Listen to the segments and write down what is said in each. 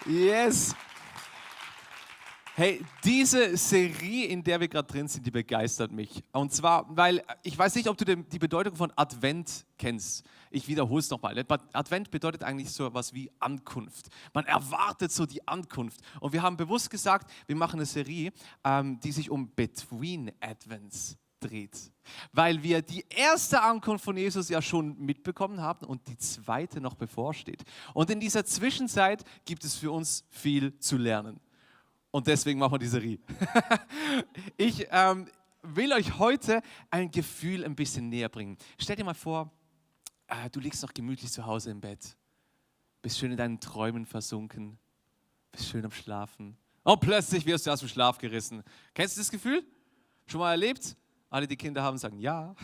Yes. Hey, diese Serie, in der wir gerade drin sind, die begeistert mich. Und zwar, weil ich weiß nicht, ob du die Bedeutung von Advent kennst. Ich wiederhole es nochmal. Advent bedeutet eigentlich so etwas wie Ankunft. Man erwartet so die Ankunft. Und wir haben bewusst gesagt, wir machen eine Serie, die sich um Between Advents dreht. Weil wir die erste Ankunft von Jesus ja schon mitbekommen haben und die zweite noch bevorsteht. Und in dieser Zwischenzeit gibt es für uns viel zu lernen. Und deswegen machen wir die Serie. Ich will euch heute ein Gefühl ein bisschen näher bringen. Stell dir mal vor, du liegst noch gemütlich zu Hause im Bett, bist schön in deinen Träumen versunken, bist schön am Schlafen und plötzlich wirst du aus dem Schlaf gerissen. Kennst du das Gefühl? Schon mal erlebt? Alle, die Kinder haben, sagen ja.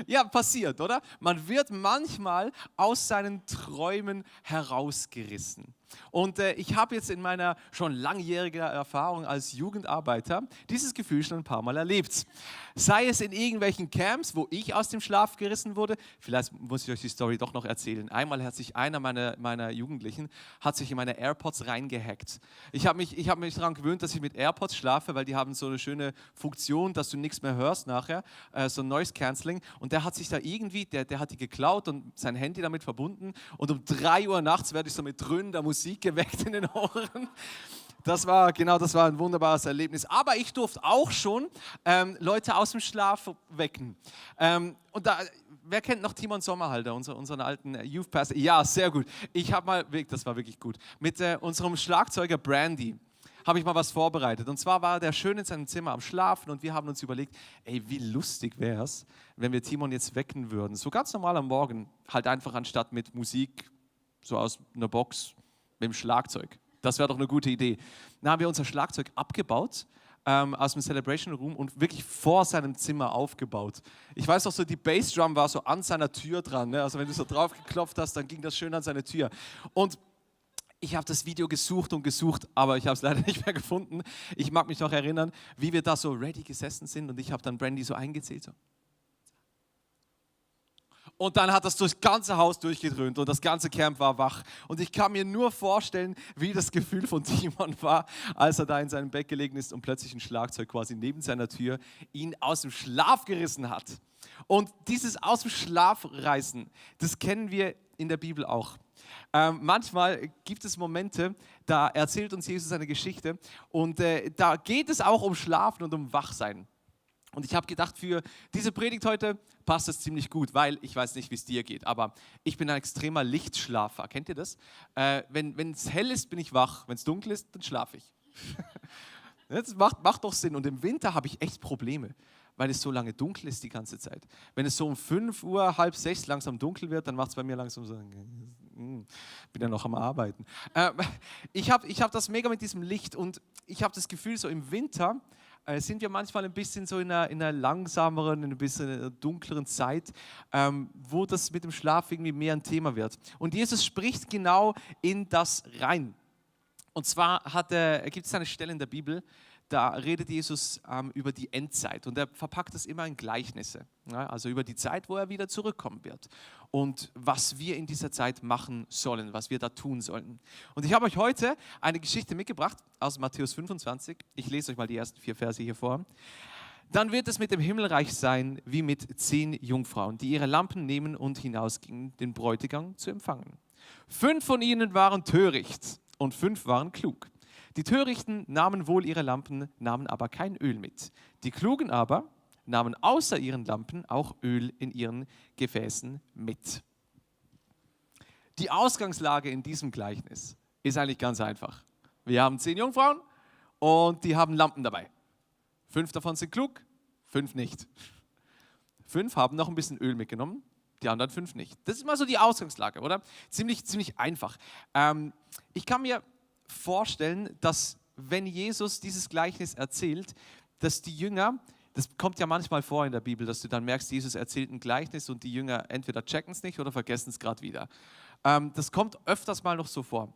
Ja, passiert, oder? Man wird manchmal aus seinen Träumen herausgerissen. Und ich habe jetzt in meiner schon langjährigen Erfahrung als Jugendarbeiter dieses Gefühl schon ein paar Mal erlebt. Sei es in irgendwelchen Camps, wo ich aus dem Schlaf gerissen wurde. Vielleicht muss ich euch die Story doch noch erzählen. Einmal hat sich einer meiner Jugendlichen in meine AirPods reingehackt. Ich habe mich daran gewöhnt, dass ich mit AirPods schlafe, weil die haben so eine schöne Funktion, dass du nichts mehr hörst nachher, so Noise Cancelling. Und der hat sich da irgendwie, der hat die geklaut und sein Handy damit verbunden. Und um 3 Uhr nachts werde ich so mit dröhnender Musik geweckt in den Ohren. Das war ein wunderbares Erlebnis. Aber ich durfte auch schon Leute aus dem Schlaf wecken. Und da, wer kennt noch Timon Sommerhalder, unseren alten Youth Pastor? Ja, sehr gut. Das war wirklich gut. Mit unserem Schlagzeuger Brandy habe ich mal was vorbereitet. Und zwar war der schön in seinem Zimmer am Schlafen und wir haben uns überlegt, ey, wie lustig wäre es, wenn wir Timon jetzt wecken würden. So ganz normal am Morgen, halt einfach anstatt mit Musik, so aus einer Box, mit dem Schlagzeug. Das wäre doch eine gute Idee. Dann haben wir unser Schlagzeug abgebaut aus dem Celebration Room und wirklich vor seinem Zimmer aufgebaut. Ich weiß noch so, die Bassdrum war so an seiner Tür dran. Ne? Also wenn du so drauf geklopft hast, dann ging das schön an seine Tür. Und ich habe das Video gesucht, aber ich habe es leider nicht mehr gefunden. Ich mag mich noch erinnern, wie wir da so ready gesessen sind und ich habe dann Brandy so eingezählt. So. Und dann hat das durchs ganze Haus durchgedröhnt und das ganze Camp war wach. Und ich kann mir nur vorstellen, wie das Gefühl von Timon war, als er da in seinem Bett gelegen ist und plötzlich ein Schlagzeug quasi neben seiner Tür ihn aus dem Schlaf gerissen hat. Und dieses aus dem Schlaf reißen, das kennen wir in der Bibel auch. Manchmal gibt es Momente, da erzählt uns Jesus eine Geschichte und da geht es auch um Schlafen und um Wachsein. Und ich habe gedacht, für diese Predigt heute passt das ziemlich gut, weil ich weiß nicht, wie es dir geht, aber ich bin ein extremer Lichtschlafer. Kennt ihr das? Wenn es hell ist, bin ich wach. Wenn es dunkel ist, dann schlafe ich. Das macht doch Sinn. Und im Winter habe ich echt Probleme, weil es so lange dunkel ist die ganze Zeit. Wenn es so um 5 Uhr, 5:30 langsam dunkel wird, dann macht es bei mir langsam so, bin ja noch am Arbeiten. Ich hab das mega mit diesem Licht und ich habe das Gefühl, so im Winter sind wir manchmal ein bisschen so in einer langsameren, ein bisschen dunkleren Zeit, wo das mit dem Schlaf irgendwie mehr ein Thema wird. Und Jesus spricht genau in das rein. Und zwar gibt es eine Stelle in der Bibel, da redet Jesus über die Endzeit und er verpackt das immer in Gleichnisse, ja, also über die Zeit, wo er wieder zurückkommen wird und was wir in dieser Zeit machen sollen, was wir da tun sollen. Und ich habe euch heute eine Geschichte mitgebracht aus Matthäus 25. Ich lese euch mal die ersten 4 Verse hier vor. Dann wird es mit dem Himmelreich sein wie mit 10 Jungfrauen, die ihre Lampen nehmen und hinausgingen, den Bräutigam zu empfangen. 5 von ihnen waren töricht und 5 waren klug. Die Törichten nahmen wohl ihre Lampen, nahmen aber kein Öl mit. Die Klugen aber nahmen außer ihren Lampen auch Öl in ihren Gefäßen mit. Die Ausgangslage in diesem Gleichnis ist eigentlich ganz einfach. Wir haben 10 Jungfrauen und die haben Lampen dabei. 5 davon sind klug, 5 nicht. 5 haben noch ein bisschen Öl mitgenommen, die anderen 5 nicht. Das ist mal so die Ausgangslage, oder? Ziemlich einfach. Ich kann mir vorstellen, dass wenn Jesus dieses Gleichnis erzählt, dass die Jünger, das kommt ja manchmal vor in der Bibel, dass du dann merkst, Jesus erzählt ein Gleichnis und die Jünger entweder checken es nicht oder vergessen es gerade wieder. Das kommt öfters mal noch so vor.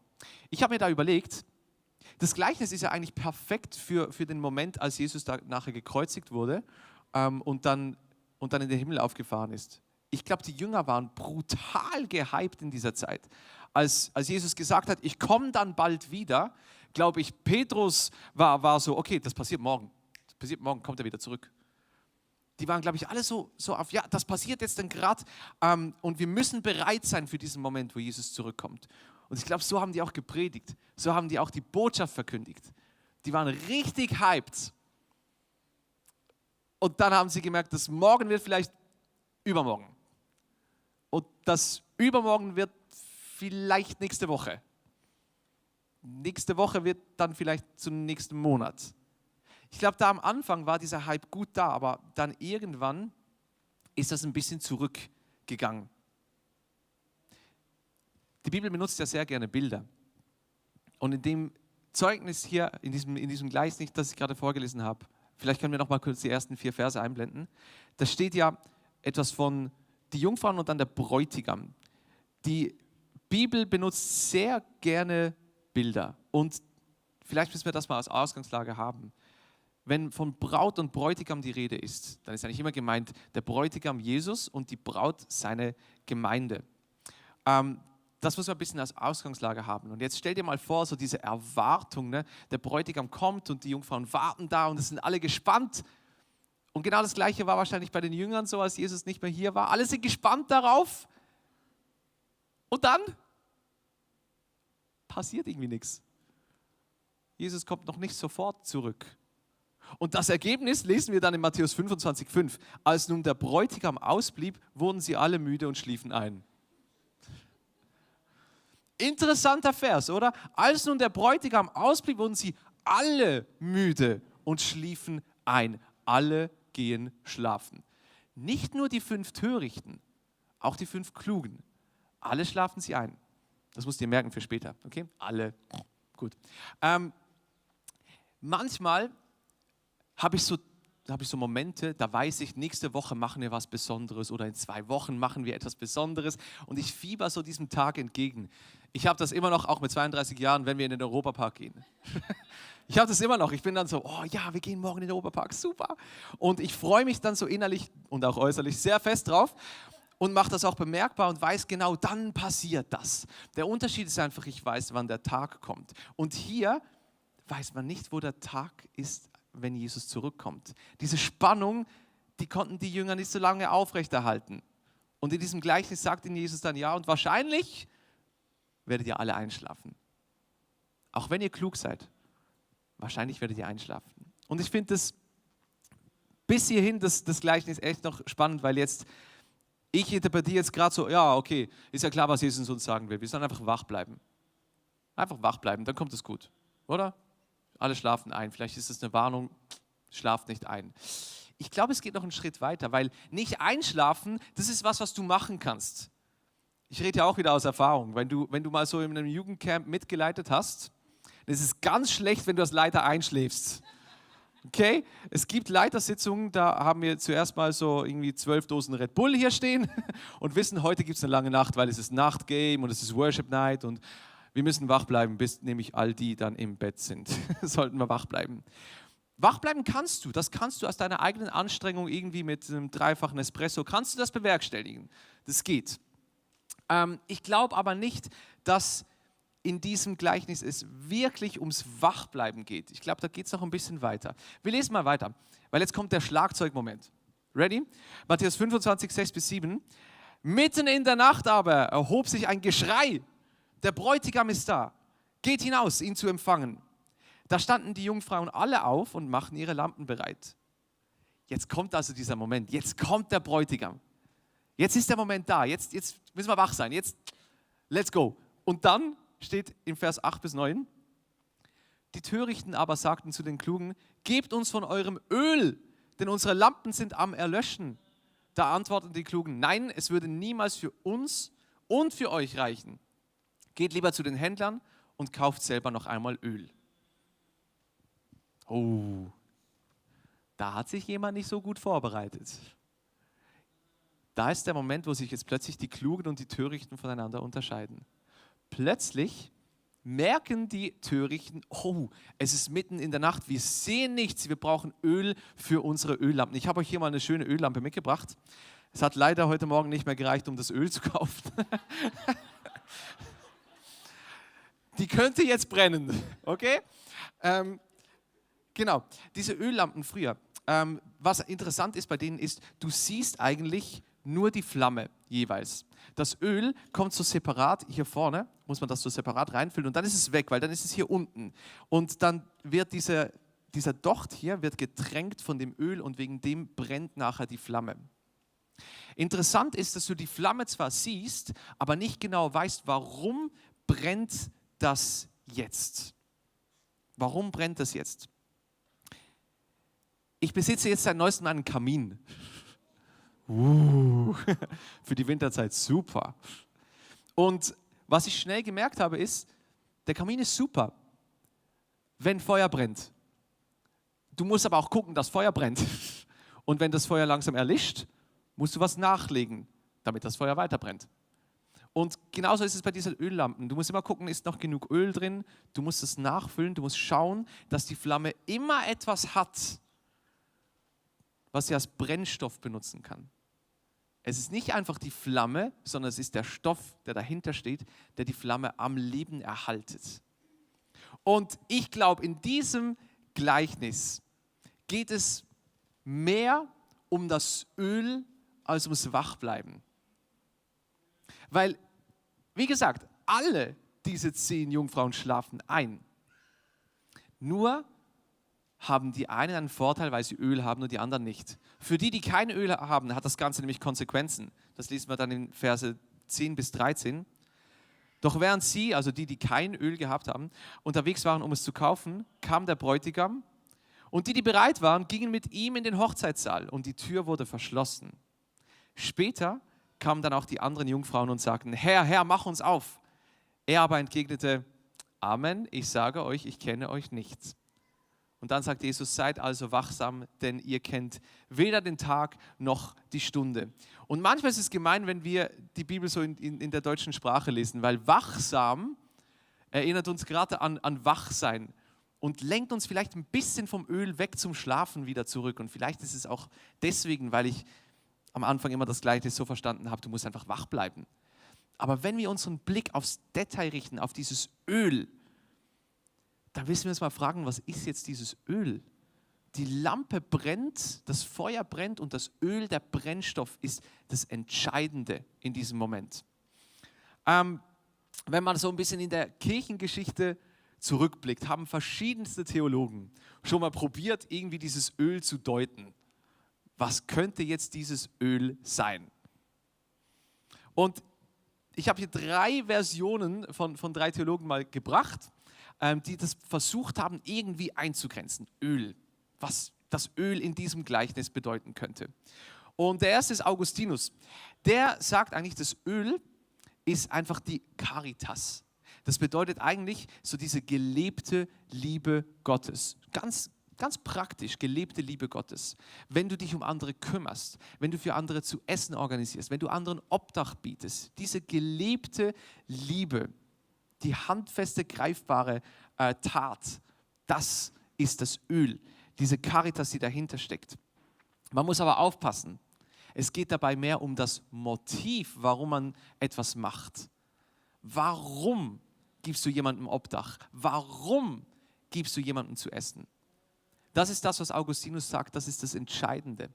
Ich habe mir da überlegt, das Gleichnis ist ja eigentlich perfekt für den Moment, als Jesus da nachher gekreuzigt wurde und dann in den Himmel aufgefahren ist. Ich glaube, die Jünger waren brutal gehypt in dieser Zeit. Als Jesus gesagt hat, ich komme dann bald wieder, glaube ich, Petrus war so, okay, das passiert morgen. Das passiert morgen, kommt er wieder zurück. Die waren, glaube ich, alle so auf, ja, das passiert jetzt dann gerade und wir müssen bereit sein für diesen Moment, wo Jesus zurückkommt. Und ich glaube, so haben die auch gepredigt. So haben die auch die Botschaft verkündigt. Die waren richtig hyped. Und dann haben sie gemerkt, dass morgen wird vielleicht übermorgen. Und das übermorgen wird vielleicht nächste Woche. Nächste Woche wird dann vielleicht zum nächsten Monat. Ich glaube, da am Anfang war dieser Hype gut da, aber dann irgendwann ist das ein bisschen zurückgegangen. Die Bibel benutzt ja sehr gerne Bilder. Und in dem Zeugnis hier, in diesem Gleichnis, das ich gerade vorgelesen habe, vielleicht können wir noch mal kurz die ersten 4 Verse einblenden, da steht ja etwas von die Jungfrauen und dann der Bräutigam. Die Bibel benutzt sehr gerne Bilder. Und vielleicht müssen wir das mal als Ausgangslage haben. Wenn von Braut und Bräutigam die Rede ist, dann ist eigentlich immer gemeint der Bräutigam Jesus und die Braut seine Gemeinde. Das muss man ein bisschen als Ausgangslage haben. Und jetzt stell dir mal vor, so diese Erwartung, ne? Der Bräutigam kommt und die Jungfrauen warten da und es sind alle gespannt. Und genau das Gleiche war wahrscheinlich bei den Jüngern so, als Jesus nicht mehr hier war. Alle sind gespannt darauf. Und dann passiert irgendwie nichts. Jesus kommt noch nicht sofort zurück. Und das Ergebnis lesen wir dann in Matthäus 25,5. Als nun der Bräutigam ausblieb, wurden sie alle müde und schliefen ein. Interessanter Vers, oder? Als nun der Bräutigam ausblieb, wurden sie alle müde und schliefen ein. Alle gehen schlafen. Nicht nur die 5 Törichten, auch die 5 Klugen. Alle schlafen sie ein. Das musst ihr merken für später, okay? Alle. Gut. Manchmal habe ich so Momente, da weiß ich, nächste Woche machen wir was Besonderes oder in 2 Wochen machen wir etwas Besonderes und ich fieber so diesem Tag entgegen. Ich habe das immer noch, auch mit 32 Jahren, wenn wir in den Europapark gehen. Ich habe das immer noch. Ich bin dann so, oh ja, wir gehen morgen in den Europapark, super. Und ich freue mich dann so innerlich und auch äußerlich sehr fest drauf und mache das auch bemerkbar und weiß genau, dann passiert das. Der Unterschied ist einfach, ich weiß, wann der Tag kommt. Und hier weiß man nicht, wo der Tag ist, wenn Jesus zurückkommt. Diese Spannung, die konnten die Jünger nicht so lange aufrechterhalten. Und in diesem Gleichnis sagt ihnen Jesus dann, ja, und wahrscheinlich werdet ihr alle einschlafen. Auch wenn ihr klug seid, wahrscheinlich werdet ihr einschlafen. Und ich finde das bis hierhin, das Gleichnis echt noch spannend, weil jetzt, ich interpretiere jetzt gerade so, ja, okay, ist ja klar, was Jesus uns sagen will. Wir sollen einfach wach bleiben. Einfach wach bleiben, dann kommt es gut, oder? Alle schlafen ein. Vielleicht ist es eine Warnung, schlaft nicht ein. Ich glaube, es geht noch einen Schritt weiter, weil nicht einschlafen, das ist was du machen kannst. Ich rede ja auch wieder aus Erfahrung. Wenn du mal so in einem Jugendcamp mitgeleitet hast, dann ist es ganz schlecht, wenn du als Leiter einschläfst. Okay? Es gibt Leitersitzungen, da haben wir zuerst mal so irgendwie 12 Dosen Red Bull hier stehen und wissen, heute gibt es eine lange Nacht, weil es ist Nachtgame und es ist Worship Night und wir müssen wach bleiben, bis nämlich all die dann im Bett sind. Sollten wir wach bleiben. Wach bleiben kannst du. Das kannst du aus deiner eigenen Anstrengung irgendwie mit einem 3-fachen Espresso, kannst du das bewerkstelligen. Das geht. Ich glaube aber nicht, dass in diesem Gleichnis es wirklich ums Wachbleiben geht. Ich glaube, da geht es noch ein bisschen weiter. Wir lesen mal weiter, weil jetzt kommt der Schlagzeugmoment. Ready? Matthäus 25, 6-7. Mitten in der Nacht aber erhob sich ein Geschrei. Der Bräutigam ist da. Geht hinaus, ihn zu empfangen. Da standen die Jungfrauen alle auf und machten ihre Lampen bereit. Jetzt kommt also dieser Moment. Jetzt kommt der Bräutigam. Jetzt ist der Moment da. Jetzt müssen wir wach sein. Jetzt, let's go. Und dann steht in Vers 8-9, die Törichten aber sagten zu den Klugen, gebt uns von eurem Öl, denn unsere Lampen sind am Erlöschen. Da antworteten die Klugen, nein, es würde niemals für uns und für euch reichen. Geht lieber zu den Händlern und kauft selber noch einmal Öl. Oh, da hat sich jemand nicht so gut vorbereitet. Da ist der Moment, wo sich jetzt plötzlich die Klugen und die Törichten voneinander unterscheiden. Plötzlich merken die Törichten, oh, es ist mitten in der Nacht, wir sehen nichts, wir brauchen Öl für unsere Öllampen. Ich habe euch hier mal eine schöne Öllampe mitgebracht. Es hat leider heute Morgen nicht mehr gereicht, um das Öl zu kaufen. Die könnte jetzt brennen, okay? Genau, diese Öllampen früher. Was interessant ist bei denen ist, du siehst eigentlich nur die Flamme jeweils. Das Öl kommt so separat hier vorne, muss man das so separat reinfüllen und dann ist es weg, weil dann ist es hier unten. Und dann wird dieser Docht hier wird getränkt von dem Öl und wegen dem brennt nachher die Flamme. Interessant ist, dass du die Flamme zwar siehst, aber nicht genau weißt, warum brennt das jetzt. Warum brennt das jetzt? Ich besitze jetzt seit neuestem einen Kamin. Für die Winterzeit super. Und was ich schnell gemerkt habe ist, der Kamin ist super, wenn Feuer brennt. Du musst aber auch gucken, dass Feuer brennt. Und wenn das Feuer langsam erlischt, musst du was nachlegen, damit das Feuer weiter brennt. Und genauso ist es bei diesen Öllampen. Du musst immer gucken, ist noch genug Öl drin. Du musst es nachfüllen, du musst schauen, dass die Flamme immer etwas hat, was sie als Brennstoff benutzen kann. Es ist nicht einfach die Flamme, sondern es ist der Stoff, der dahinter steht, der die Flamme am Leben erhaltet. Und ich glaube, in diesem Gleichnis geht es mehr um das Öl als ums Wachbleiben. Weil, wie gesagt, alle diese 10 Jungfrauen schlafen ein. Nur haben die einen einen Vorteil, weil sie Öl haben und die anderen nicht. Für die, die kein Öl haben, hat das Ganze nämlich Konsequenzen. Das lesen wir dann in Verse 10 bis 13. Doch während sie, also die kein Öl gehabt haben, unterwegs waren, um es zu kaufen, kam der Bräutigam und die bereit waren, gingen mit ihm in den Hochzeitssaal und die Tür wurde verschlossen. Später kamen dann auch die anderen Jungfrauen und sagten, Herr, Herr, mach uns auf. Er aber entgegnete, Amen, ich sage euch, ich kenne euch nicht. Und dann sagt Jesus, seid also wachsam, denn ihr kennt weder den Tag noch die Stunde. Und manchmal ist es gemein, wenn wir die Bibel so in der deutschen Sprache lesen, weil wachsam erinnert uns gerade an Wachsein und lenkt uns vielleicht ein bisschen vom Öl weg zum Schlafen wieder zurück. Und vielleicht ist es auch deswegen, weil ich am Anfang immer das Gleiche so verstanden habe, du musst einfach wach bleiben. Aber wenn wir unseren Blick aufs Detail richten, auf dieses Öl, dann müssen wir uns mal fragen, was ist jetzt dieses Öl? Die Lampe brennt, das Feuer brennt und das Öl, der Brennstoff, ist das Entscheidende in diesem Moment. Wenn man so ein bisschen in der Kirchengeschichte zurückblickt, haben verschiedenste Theologen schon mal probiert, irgendwie dieses Öl zu deuten. Was könnte jetzt dieses Öl sein? Und ich habe hier 3 Versionen von 3 Theologen mal gebracht, die das versucht haben, irgendwie einzugrenzen. Öl, was das Öl in diesem Gleichnis bedeuten könnte. Und der erste ist Augustinus. Der sagt eigentlich, das Öl ist einfach die Caritas. Das bedeutet eigentlich so diese gelebte Liebe Gottes. Ganz praktisch, gelebte Liebe Gottes. Wenn du dich um andere kümmerst, wenn du für andere zu essen organisierst, wenn du anderen Obdach bietest, diese gelebte Liebe, die handfeste, greifbare Tat, das ist das Öl, diese Caritas, die dahinter steckt. Man muss aber aufpassen. Es geht dabei mehr um das Motiv, warum man etwas macht. Warum gibst du jemandem Obdach? Warum gibst du jemandem zu essen? Das ist das, was Augustinus sagt, das ist das Entscheidende.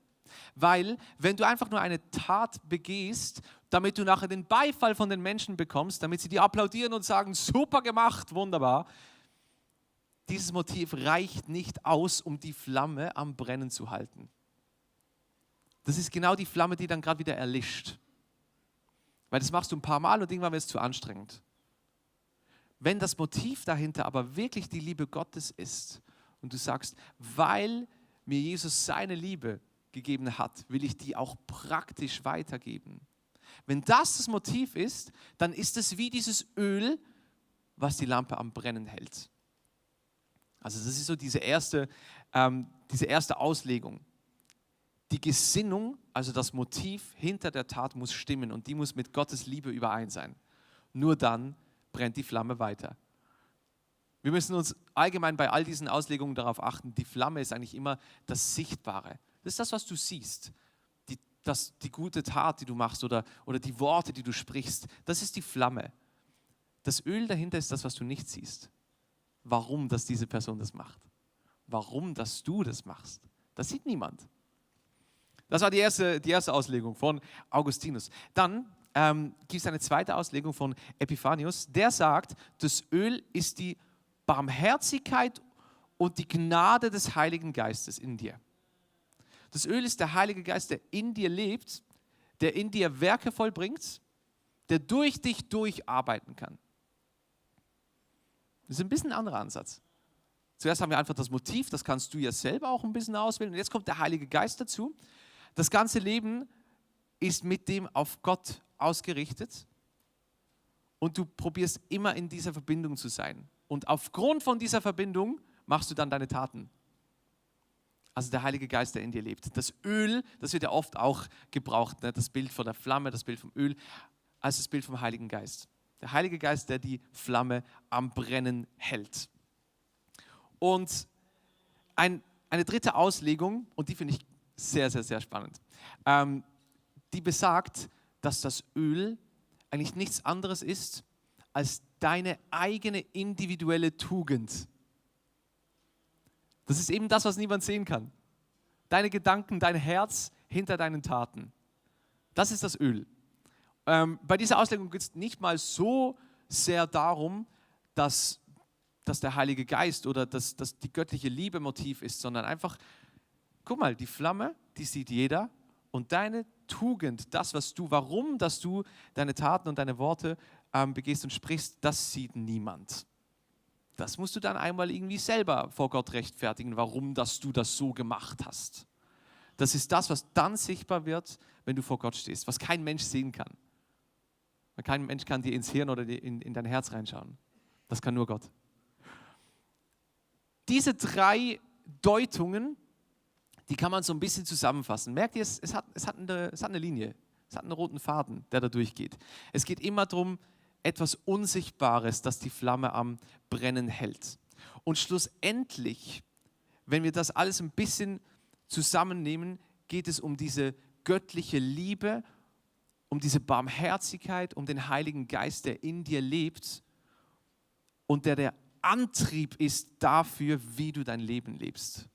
Weil, wenn du einfach nur eine Tat begehst, damit du nachher den Beifall von den Menschen bekommst, damit sie dir applaudieren und sagen, super gemacht, wunderbar, dieses Motiv reicht nicht aus, um die Flamme am Brennen zu halten. Das ist genau die Flamme, die dann gerade wieder erlischt. Weil das machst du ein paar Mal und irgendwann wird es zu anstrengend. Wenn das Motiv dahinter aber wirklich die Liebe Gottes ist und du sagst, weil mir Jesus seine Liebe gegeben hat, will ich die auch praktisch weitergeben. Wenn das Motiv ist, dann ist es wie dieses Öl, was die Lampe am Brennen hält. Also das ist so diese erste Auslegung. Die Gesinnung, also das Motiv hinter der Tat muss stimmen und die muss mit Gottes Liebe überein sein. Nur dann brennt die Flamme weiter. Wir müssen uns allgemein bei all diesen Auslegungen darauf achten, die Flamme ist eigentlich immer das Sichtbare. Das ist das, was du siehst. die gute Tat, die du machst oder die Worte, die du sprichst, das ist die Flamme. Das Öl dahinter ist das, was du nicht siehst. Warum, dass diese Person das macht. Warum, dass du das machst. Das sieht niemand. Das war die erste Auslegung von Augustinus. Dann gibt es eine zweite Auslegung von Epiphanius. Der sagt, das Öl ist die Barmherzigkeit und die Gnade des Heiligen Geistes in dir. Das Öl ist der Heilige Geist, der in dir lebt, der in dir Werke vollbringt, der durch dich durcharbeiten kann. Das ist ein bisschen ein anderer Ansatz. Zuerst haben wir einfach das Motiv, das kannst du ja selber auch ein bisschen auswählen. Und jetzt kommt der Heilige Geist dazu. Das ganze Leben ist mit dem auf Gott ausgerichtet und du probierst immer in dieser Verbindung zu sein. Und aufgrund von dieser Verbindung machst du dann deine Taten. Also der Heilige Geist, der in dir lebt. Das Öl, das wird ja oft auch gebraucht, ne? Das Bild von der Flamme, das Bild vom Öl, als das Bild vom Heiligen Geist. Der Heilige Geist, der die Flamme am Brennen hält. Und eine dritte Auslegung, und die finde ich sehr, sehr, sehr spannend, die besagt, dass das Öl eigentlich nichts anderes ist als deine eigene individuelle Tugend. Das ist eben das, was niemand sehen kann. Deine Gedanken, dein Herz hinter deinen Taten. Das ist das Öl. Bei dieser Auslegung geht es nicht mal so sehr darum, dass der Heilige Geist oder dass die göttliche Liebe Motiv ist, sondern einfach, guck mal, die Flamme, die sieht jeder und deine Tugend, warum, dass du deine Taten und deine Worte begehst und sprichst, das sieht niemand. Das musst du dann einmal irgendwie selber vor Gott rechtfertigen, warum, dass du das so gemacht hast. Das ist das, was dann sichtbar wird, wenn du vor Gott stehst, was kein Mensch sehen kann. Weil kein Mensch kann dir ins Hirn oder in dein Herz reinschauen. Das kann nur Gott. Diese 3 Deutungen, die kann man so ein bisschen zusammenfassen. Merkt ihr, es hat eine Linie, es hat einen roten Faden, der da durchgeht. Es geht immer darum, etwas Unsichtbares, das die Flamme am Brennen hält. Und schlussendlich, wenn wir das alles ein bisschen zusammennehmen, geht es um diese göttliche Liebe, um diese Barmherzigkeit, um den Heiligen Geist, der in dir lebt und der Antrieb ist dafür, wie du dein Leben lebst.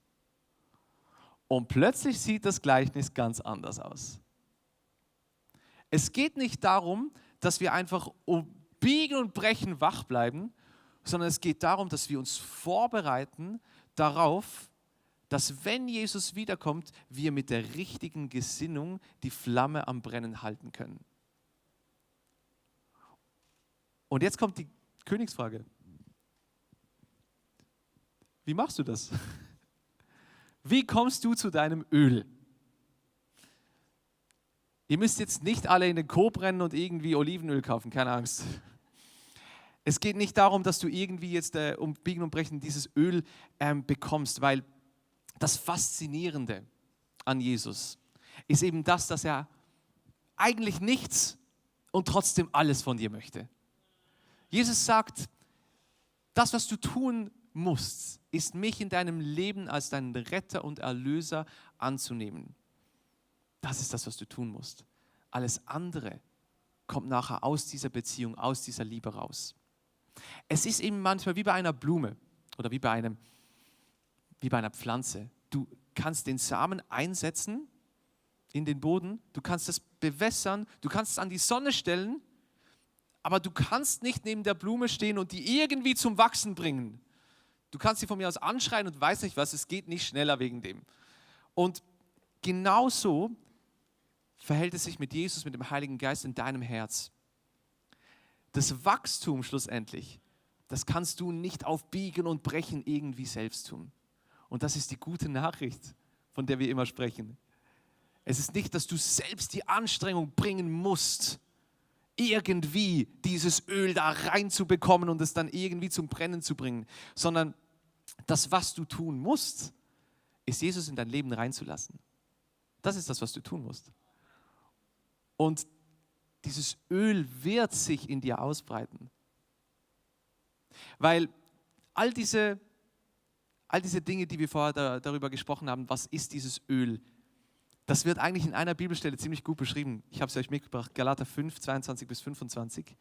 Und plötzlich sieht das Gleichnis ganz anders aus. Es geht nicht darum, dass wir einfach um Biegen und Brechen wach bleiben, sondern es geht darum, dass wir uns vorbereiten darauf, dass wenn Jesus wiederkommt, wir mit der richtigen Gesinnung die Flamme am Brennen halten können. Und jetzt kommt die Königsfrage. Wie machst du das? Wie kommst du zu deinem Öl? Ihr müsst jetzt nicht alle in den Coop rennen und irgendwie Olivenöl kaufen, keine Angst. Es geht nicht darum, dass du irgendwie jetzt um Biegen und Brechen dieses Öl bekommst, weil das Faszinierende an Jesus ist eben das, dass er eigentlich nichts und trotzdem alles von dir möchte. Jesus sagt, das, was du tun musst, ist mich in deinem Leben als deinen Retter und Erlöser anzunehmen. Das ist das, was du tun musst. Alles andere kommt nachher aus dieser Beziehung, aus dieser Liebe raus. Es ist eben manchmal wie bei einer Blume oder wie bei einer Pflanze. Du kannst den Samen einsetzen in den Boden, du kannst es bewässern, du kannst es an die Sonne stellen, aber du kannst nicht neben der Blume stehen und die irgendwie zum Wachsen bringen. Du kannst sie von mir aus anschreien und weiß nicht was, es geht nicht schneller wegen dem. Und genauso verhält es sich mit Jesus, mit dem Heiligen Geist in deinem Herz. Das Wachstum schlussendlich, das kannst du nicht auf Biegen und Brechen irgendwie selbst tun. Und das ist die gute Nachricht, von der wir immer sprechen. Es ist nicht, dass du selbst die Anstrengung bringen musst, irgendwie dieses Öl da reinzubekommen und es dann irgendwie zum Brennen zu bringen, sondern das, was du tun musst, ist Jesus in dein Leben reinzulassen. Das ist das, was du tun musst. Und dieses Öl wird sich in dir ausbreiten. Weil all diese Dinge, die wir vorher darüber gesprochen haben, was ist dieses Öl? Das wird eigentlich in einer Bibelstelle ziemlich gut beschrieben. Ich habe es euch mitgebracht, Galater 5, 22 bis 25.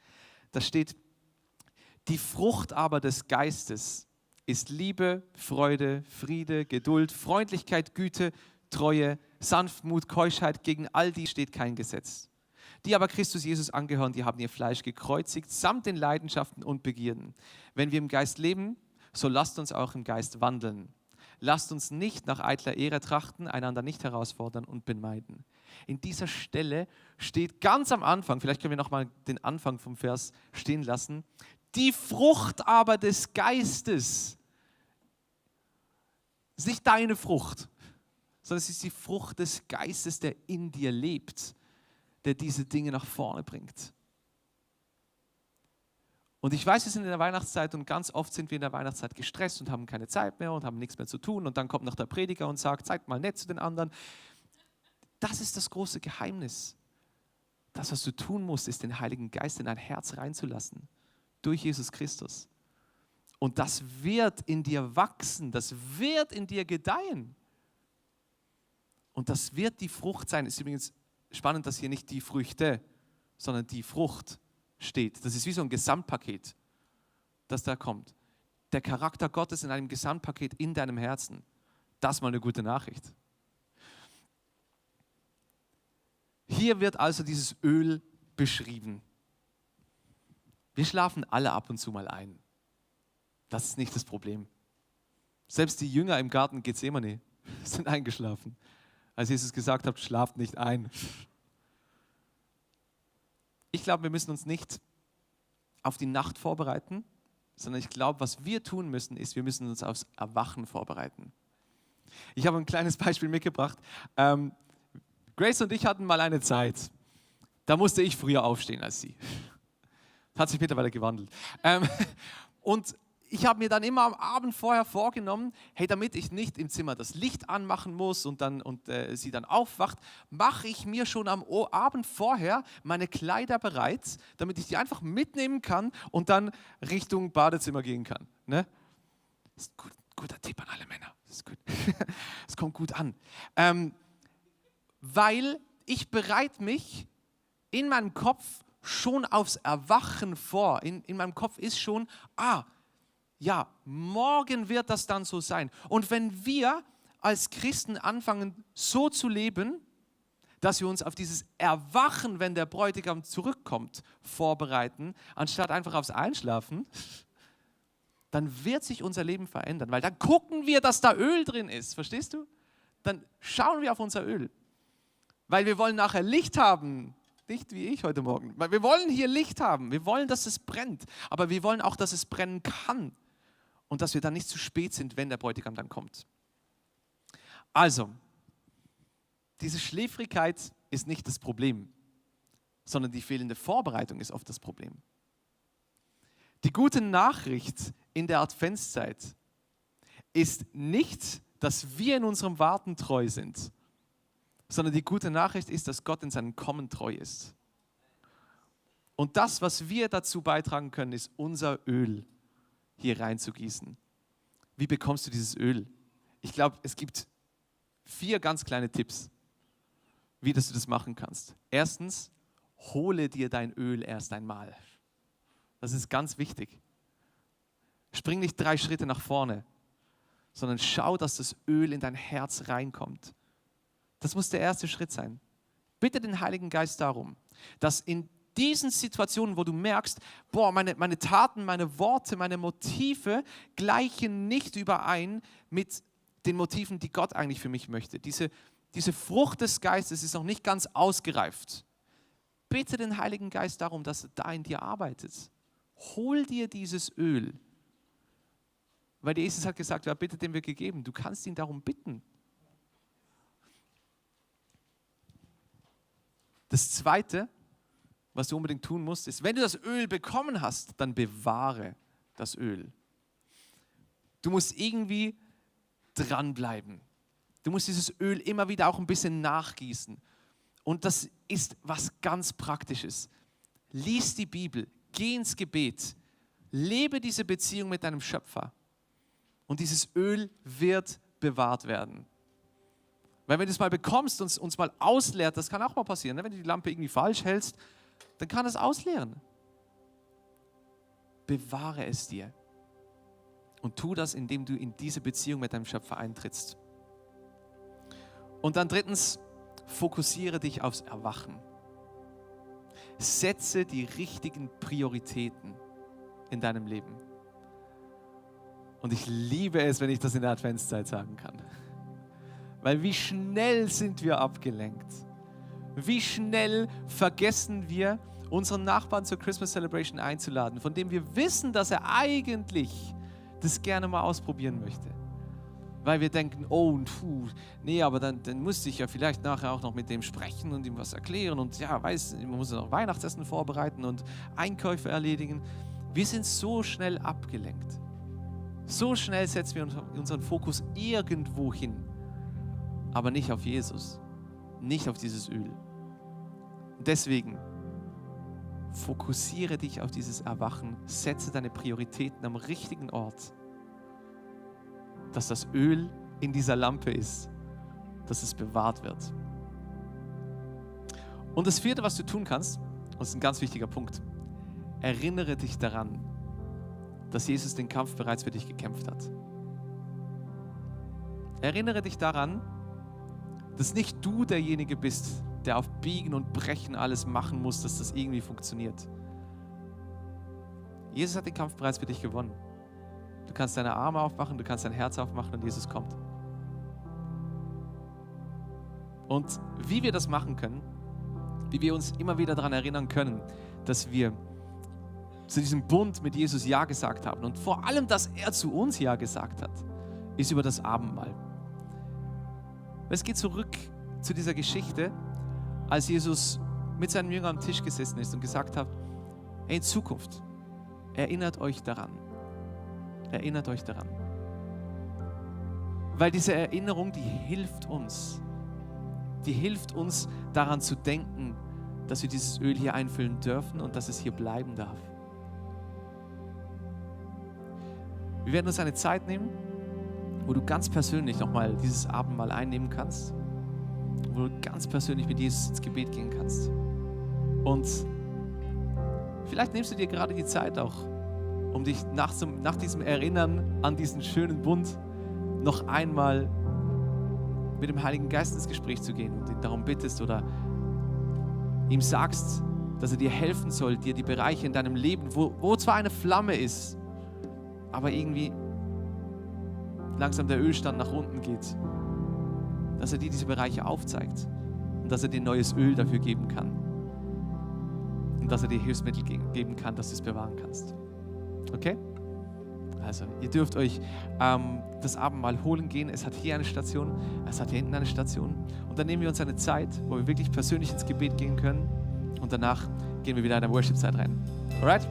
Da steht, die Frucht aber des Geistes ist Liebe, Freude, Friede, Geduld, Freundlichkeit, Güte, Treue, Sanftmut, Keuschheit. Gegen all die steht kein Gesetz. Die aber Christus Jesus angehören, die haben ihr Fleisch gekreuzigt, samt den Leidenschaften und Begierden. Wenn wir im Geist leben, so lasst uns auch im Geist wandeln. Lasst uns nicht nach eitler Ehre trachten, einander nicht herausfordern und beneiden. In dieser Stelle steht ganz am Anfang, vielleicht können wir nochmal den Anfang vom Vers stehen lassen, die Frucht aber des Geistes. Es ist nicht deine Frucht, sondern es ist die Frucht des Geistes, der in dir lebt, der diese Dinge nach vorne bringt. Und ich weiß, wir sind in der Weihnachtszeit und ganz oft sind wir in der Weihnachtszeit gestresst und haben keine Zeit mehr und haben nichts mehr zu tun und dann kommt noch der Prediger und sagt, seid mal nett zu den anderen. Das ist das große Geheimnis. Das, was du tun musst, ist den Heiligen Geist in dein Herz reinzulassen, durch Jesus Christus. Und das wird in dir wachsen, das wird in dir gedeihen. Und das wird die Frucht sein. Es ist übrigens spannend, dass hier nicht die Früchte, sondern die Frucht steht. Das ist wie so ein Gesamtpaket, das da kommt. Der Charakter Gottes in einem Gesamtpaket in deinem Herzen. Das ist mal eine gute Nachricht. Hier wird also dieses Öl beschrieben. Wir schlafen alle ab und zu mal ein. Das ist nicht das Problem. Selbst die Jünger im Garten Gethsemane sind eingeschlafen, als Jesus gesagt hat, schlaft nicht ein. Ich glaube, wir müssen uns nicht auf die Nacht vorbereiten, sondern ich glaube, was wir tun müssen, ist, wir müssen uns aufs Erwachen vorbereiten. Ich habe ein kleines Beispiel mitgebracht. Grace und ich hatten mal eine Zeit, da musste ich früher aufstehen als sie. Das hat sich mittlerweile gewandelt. Und ich habe mir dann immer am Abend vorher vorgenommen, hey, damit ich nicht im Zimmer das Licht anmachen muss und sie dann aufwacht, mache ich mir schon am Abend vorher meine Kleider bereit, damit ich die einfach mitnehmen kann und dann Richtung Badezimmer gehen kann. Ne? Das ist ein guter Tipp an alle Männer. Das ist gut. Das kommt gut an. Weil ich bereite mich in meinem Kopf schon aufs Erwachen vor. In meinem Kopf ist schon, ja, morgen wird das dann so sein. Und wenn wir als Christen anfangen, so zu leben, dass wir uns auf dieses Erwachen, wenn der Bräutigam zurückkommt, vorbereiten, anstatt einfach aufs Einschlafen, dann wird sich unser Leben verändern. Weil dann gucken wir, dass da Öl drin ist. Verstehst du? Dann schauen wir auf unser Öl. Weil wir wollen nachher Licht haben. Nicht wie ich heute Morgen. Weil wir wollen hier Licht haben. Wir wollen, dass es brennt. Aber wir wollen auch, dass es brennen kann. Und dass wir dann nicht zu spät sind, wenn der Bräutigam dann kommt. Also, diese Schläfrigkeit ist nicht das Problem, sondern die fehlende Vorbereitung ist oft das Problem. Die gute Nachricht in der Adventszeit ist nicht, dass wir in unserem Warten treu sind, sondern die gute Nachricht ist, dass Gott in seinem Kommen treu ist. Und das, was wir dazu beitragen können, ist unser Öl hier reinzugießen. Wie bekommst du dieses Öl? Ich glaube, es gibt 4 ganz kleine Tipps, wie du das machen kannst. Erstens, hole dir dein Öl erst einmal. Das ist ganz wichtig. Spring nicht 3 Schritte nach vorne, sondern schau, dass das Öl in dein Herz reinkommt. Das muss der erste Schritt sein. Bitte den Heiligen Geist darum, dass in diesen Situationen, wo du merkst, meine Taten, meine Worte, meine Motive gleichen nicht überein mit den Motiven, die Gott eigentlich für mich möchte. Diese Frucht des Geistes ist noch nicht ganz ausgereift. Bitte den Heiligen Geist darum, dass er da in dir arbeitet. Hol dir dieses Öl. Weil Jesus hat gesagt, wer bittet, dem wird gegeben. Du kannst ihn darum bitten. Das Zweite, was du unbedingt tun musst, ist, wenn du das Öl bekommen hast, dann bewahre das Öl. Du musst irgendwie dranbleiben. Du musst dieses Öl immer wieder auch ein bisschen nachgießen. Und das ist was ganz Praktisches. Lies die Bibel, geh ins Gebet, lebe diese Beziehung mit deinem Schöpfer. Und dieses Öl wird bewahrt werden. Weil wenn du es mal bekommst und uns mal ausleert, das kann auch mal passieren, ne? Wenn du die Lampe irgendwie falsch hältst, dann kann es ausleeren. Bewahre es dir. Und tu das, indem du in diese Beziehung mit deinem Schöpfer eintrittst. Und dann drittens, fokussiere dich aufs Erwachen. Setze die richtigen Prioritäten in deinem Leben. Und ich liebe es, wenn ich das in der Adventszeit sagen kann. Weil wie schnell sind wir abgelenkt? Wie schnell vergessen wir, unseren Nachbarn zur Christmas Celebration einzuladen, von dem wir wissen, dass er eigentlich das gerne mal ausprobieren möchte. Weil wir denken, oh, nee, aber dann müsste ich ja vielleicht nachher auch noch mit dem sprechen und ihm was erklären und ja, man muss ja noch Weihnachtsessen vorbereiten und Einkäufe erledigen. Wir sind so schnell abgelenkt. So schnell setzen wir unseren Fokus irgendwo hin, aber nicht auf Jesus, nicht auf dieses Öl. Deswegen fokussiere dich auf dieses Erwachen, setze deine Prioritäten am richtigen Ort, dass das Öl in dieser Lampe ist, dass es bewahrt wird. Und das vierte, was du tun kannst, und das ist ein ganz wichtiger Punkt, erinnere dich daran, dass Jesus den Kampf bereits für dich gekämpft hat. Erinnere dich daran, dass nicht du derjenige bist, der auf Biegen und Brechen alles machen muss, dass das irgendwie funktioniert. Jesus hat den Kampf bereits für dich gewonnen. Du kannst deine Arme aufmachen, du kannst dein Herz aufmachen und Jesus kommt. Und wie wir das machen können, wie wir uns immer wieder daran erinnern können, dass wir zu diesem Bund mit Jesus Ja gesagt haben und vor allem, dass er zu uns Ja gesagt hat, ist über das Abendmahl. Es geht zurück zu dieser Geschichte, als Jesus mit seinen Jüngern am Tisch gesessen ist und gesagt hat, in Zukunft, erinnert euch daran. Erinnert euch daran. Weil diese Erinnerung, die hilft uns. Die hilft uns daran zu denken, dass wir dieses Öl hier einfüllen dürfen und dass es hier bleiben darf. Wir werden uns eine Zeit nehmen, wo du ganz persönlich nochmal dieses Abendmahl einnehmen kannst, wo du ganz persönlich mit Jesus ins Gebet gehen kannst. Und vielleicht nimmst du dir gerade die Zeit auch, um dich nach diesem Erinnern an diesen schönen Bund noch einmal mit dem Heiligen Geist ins Gespräch zu gehen und ihn darum bittest oder ihm sagst, dass er dir helfen soll, dir die Bereiche in deinem Leben, wo zwar eine Flamme ist, aber irgendwie langsam der Ölstand nach unten geht, dass er dir diese Bereiche aufzeigt und dass er dir neues Öl dafür geben kann und dass er dir Hilfsmittel geben kann, dass du es bewahren kannst. Okay? Also, ihr dürft euch das Abendmahl holen gehen. Es hat hier eine Station, es hat hier hinten eine Station. Und dann nehmen wir uns eine Zeit, wo wir wirklich persönlich ins Gebet gehen können. Und danach gehen wir wieder in eine Worship-Zeit rein. Alright?